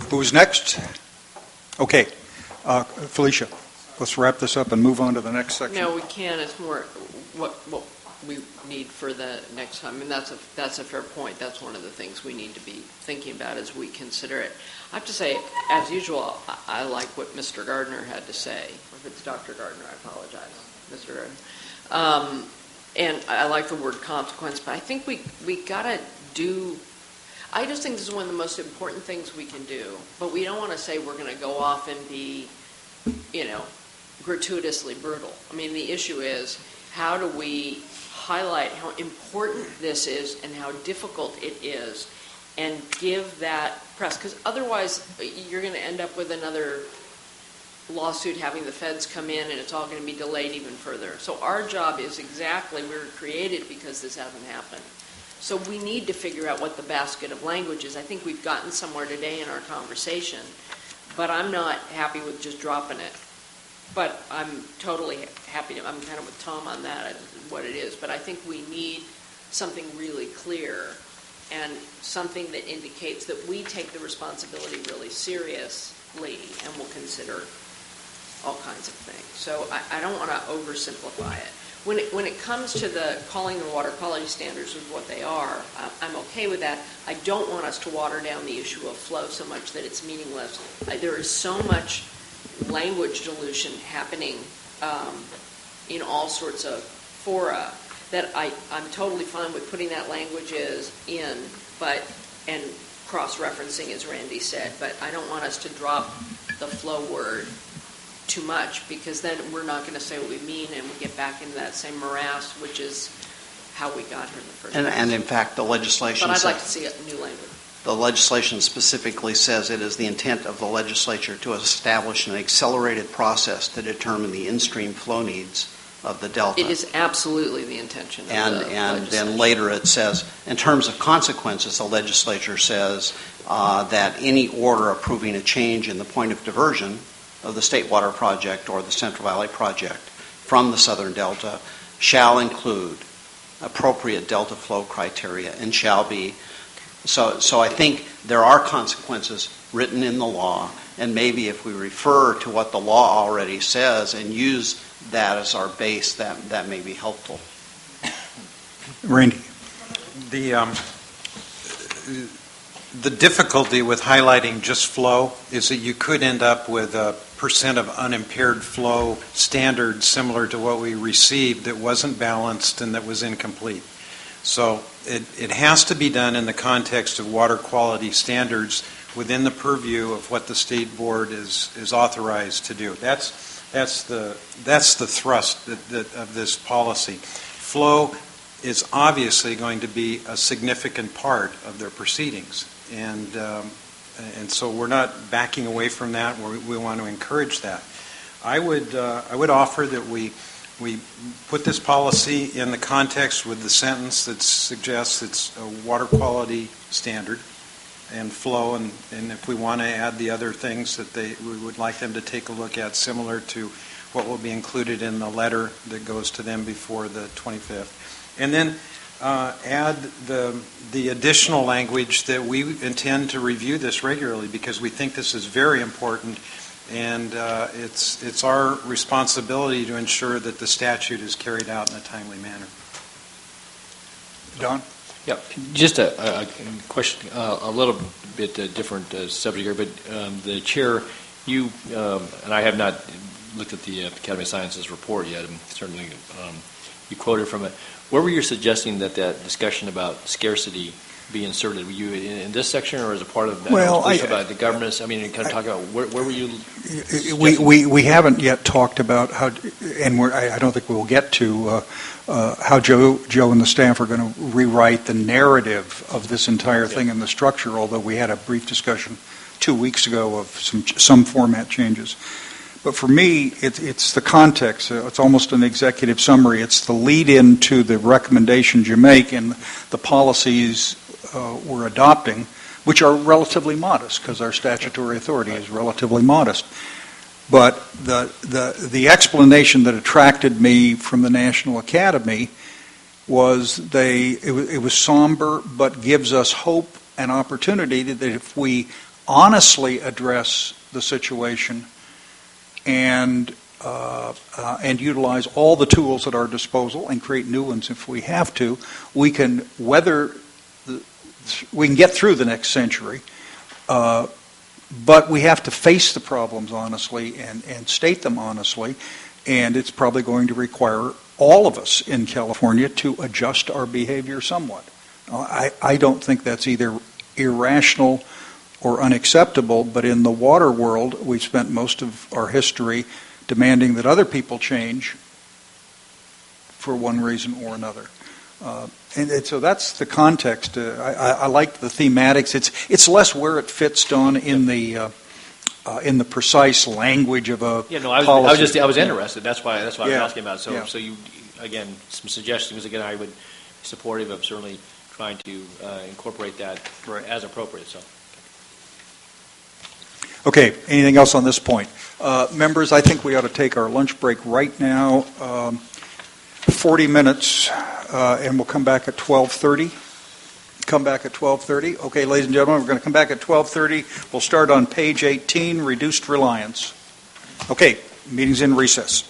Who's next? Okay, Felicia, let's wrap this up and move on to the next section. No, we can. It's more what we need for the next time. And that's a fair point. That's one of the things we need to be thinking about as we consider it. I have to say, as usual, I like what Mr. Gardner had to say. Or if it's Dr. Gardner, I apologize, Mr. Gardner. And I like the word consequence, but I think we gotta do. I just think this is one of the most important things we can do. But we don't want to say we're going to go off and be, gratuitously brutal. I mean, the issue is how do we highlight how important this is and how difficult it is, and give that press, because otherwise you're going to end up with another lawsuit having the feds come in and it's all going to be delayed even further. So our job is exactly, we were created because this hasn't happened. So we need to figure out what the basket of language is. I think we've gotten somewhere today in our conversation, but I'm not happy with just dropping it. But I'm totally happy I'm kind of with Tom on that, what it is. But I think we need something really clear and something that indicates that we take the responsibility really seriously and will consider all kinds of things. So I don't want to oversimplify it. When it comes to the calling the water quality standards with what they are, I'm okay with that. I don't want us to water down the issue of flow so much that it's meaningless. There is so much language dilution happening in all sorts of fora that I'm totally fine with putting that language in, and cross-referencing, as Randy said. But I don't want us to drop the flow word too much, because then we're not going to say what we mean and we get back into that same morass, which is how we got here in the first place. And in fact, the legislation... But I'd like to see a new language. The legislation specifically says it is the intent of the legislature to establish an accelerated process to determine the in-stream flow needs of the delta. It is absolutely the intention of the legislation. And then later it says, in terms of consequences, the legislature says that any order approving a change in the point of diversion of the State Water Project or the Central Valley Project from the Southern Delta shall include appropriate delta flow criteria and shall be. So I think there are consequences written in the law, and maybe if we refer to what the law already says and use that as our base, that may be helpful. Randy. The difficulty with highlighting just flow is that you could end up with a percent of unimpaired flow standard similar to what we received that wasn't balanced and that was incomplete. So it has to be done in the context of water quality standards within the purview of what the state board is authorized to do. That's the thrust of this policy. Flow is obviously going to be a significant part of their proceedings, and so we're not backing away from that. We want to encourage that. I would offer that we put this policy in the context with the sentence that suggests it's a water quality standard and flow, and if we want to add the other things that we would like them to take a look at, similar to what will be included in the letter that goes to them before the 25th. And then add the additional language that we intend to review this regularly, because we think this is very important, and it's our responsibility to ensure that the statute is carried out in a timely manner. Don? Yeah, just a question, a little bit different subject here, but the chair, you and I have not looked at the Academy of Sciences report yet, and certainly you quoted from it. Where were you suggesting that discussion about scarcity be inserted? Were you in this section, or as a part of that? About the governance? I mean, kind of talk about where were you? We haven't yet talked about how, and I don't think we'll get to how Joe and the staff are going to rewrite the narrative of this entire thing and the structure. Although we had a brief discussion 2 weeks ago of some format changes. But for me, it's the context. It's almost an executive summary. It's the lead-in to the recommendations you make and the policies we're adopting, which are relatively modest because our statutory authority is relatively modest. But the explanation that attracted me from the National Academy was it was somber, but gives us hope and opportunity that if we honestly address the situation and utilize all the tools at our disposal and create new ones if we have to, we can get through the next century. But we have to face the problems honestly and state them honestly, and it's probably going to require all of us in California to adjust our behavior somewhat. I don't think that's either irrational or unacceptable, but in the water world, we've spent most of our history demanding that other people change for one reason or another. And so that's the context. I like the thematics. It's less where it fits, Don, in the precise language of a policy. I was interested. That's why I was asking about it. So you, again, some suggestions. Again, I would be supportive of certainly trying to incorporate that as appropriate. So. Okay. Anything else on this point? Members, I think we ought to take our lunch break right now. 40 minutes, and we'll come back at 12:30. Okay, ladies and gentlemen, we're going to come back at 12:30. We'll start on page 18, reduced reliance. Okay, meeting's in recess.